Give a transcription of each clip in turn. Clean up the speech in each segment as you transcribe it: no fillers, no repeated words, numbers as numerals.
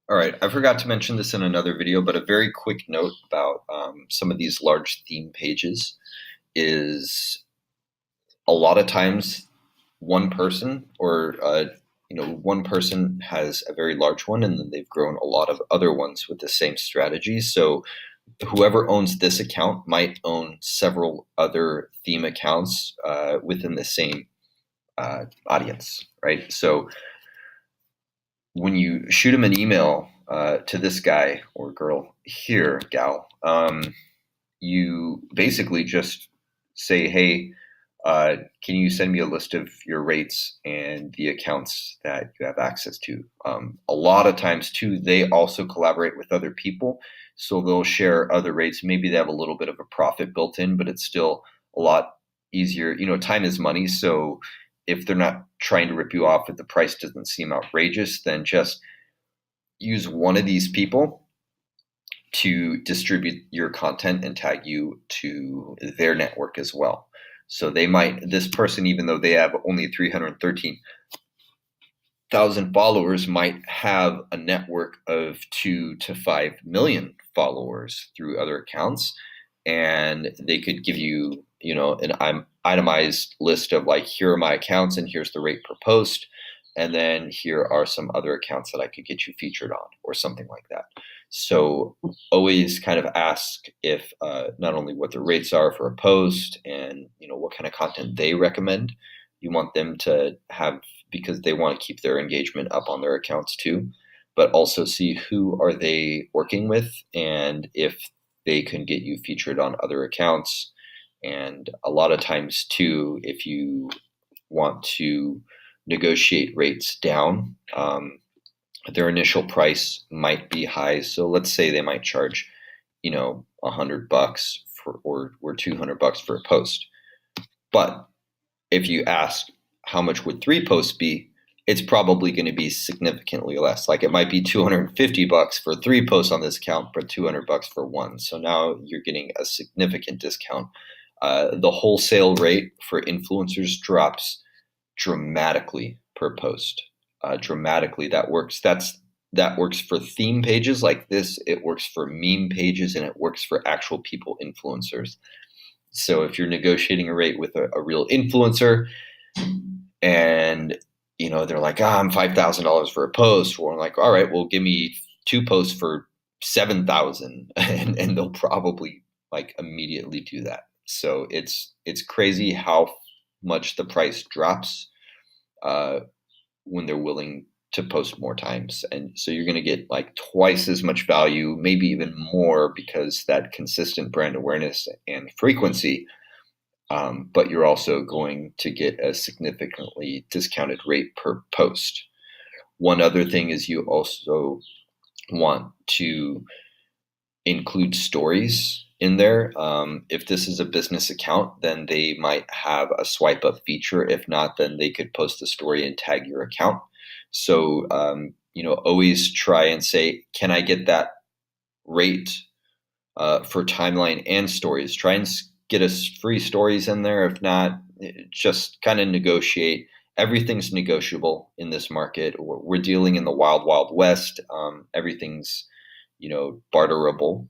All right, I forgot to mention this in another video, but a very quick note about some of these large theme pages is a lot of times one person or one person has a very large one, and then they've grown a lot of other ones with the same strategy. So whoever owns this account might own several other theme accounts within the same audience, right? So when you shoot them an email to this guy or girl here, gal, you basically just say, hey, can you send me a list of your rates and the accounts that you have access to? A lot of times, too, they also collaborate with other people. So they'll share other rates. Maybe they have a little bit of a profit built in, but it's still a lot easier. Time is money. So if they're not trying to rip you off if the price doesn't seem outrageous, then just use one of these people to distribute your content and tag you to their network as well. So this person, even though they have only 313,000 followers, might have a network of 2 to 5 million followers through other accounts. And they could give you, an itemized list of like, here are my accounts and here's the rate per post. And then here are some other accounts that I could get you featured on or something like that. So always kind of ask if not only what the rates are for a post and what kind of content they recommend you want them to have, because they want to keep their engagement up on their accounts too, but also see who are they working with and if they can get you featured on other accounts. And a lot of times too, if you want to negotiate rates down, their initial price might be high. So let's say they might charge, $100 for or $200 for a post. But if you ask how much would 3 posts be, it's probably going to be significantly less. Like it might be $250 for 3 posts on this account, but $200 for one. So now you're getting a significant discount. The wholesale rate for influencers drops dramatically per post. Dramatically. That works for theme pages like this. It works for meme pages, and it works for actual people, influencers. So if you're negotiating a rate with a real influencer and they're like, I'm $5,000 for a post, or like, all right, well, give me 2 posts for 7,000, and they'll probably like immediately do that. So it's crazy how much the price drops when they're willing to post more times. And so you're going to get like twice as much value, maybe even more, because that consistent brand awareness and frequency. But you're also going to get a significantly discounted rate per post. One other thing is you also want to include stories in there. If this is a business account, then they might have a swipe up feature. If not, then they could post a story and tag your account. So, always try and say, can I get that rate for timeline and stories? Try and get us free stories in there. If not, just kind of negotiate. Everything's negotiable in this market. We're dealing in the wild, wild west. Everything's, barterable.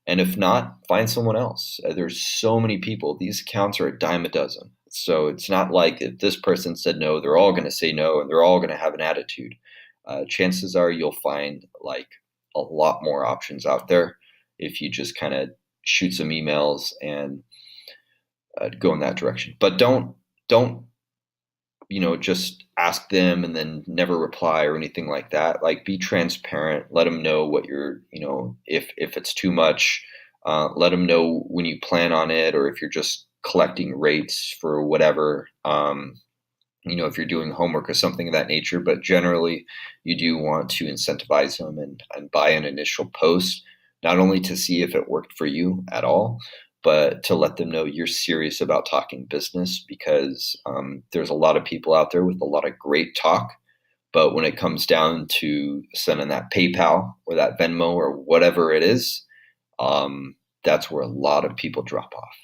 And if not, find someone else. There's so many people. These accounts are a dime a dozen. So it's not like if this person said no, they're all going to say no, and they're all going to have an attitude. Chances are you'll find like a lot more options out there if you just kind of shoot some emails and go in that direction. But don't just ask them and then never reply or anything like that. Like, be transparent. Let them know what you're, if it's too much, let them know when you plan on it, or if you're just collecting rates for whatever, if you're doing homework or something of that nature. But generally, you do want to incentivize them and buy an initial post, not only to see if it worked for you at all, but to let them know you're serious about talking business, because there's a lot of people out there with a lot of great talk. But when it comes down to sending that PayPal or that Venmo or whatever it is, that's where a lot of people drop off.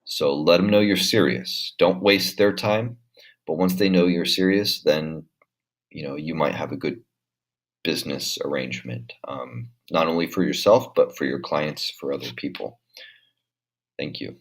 So let them know you're serious. Don't waste their time. But once they know you're serious, then you might have a good business arrangement, not only for yourself, but for your clients, for other people. Thank you.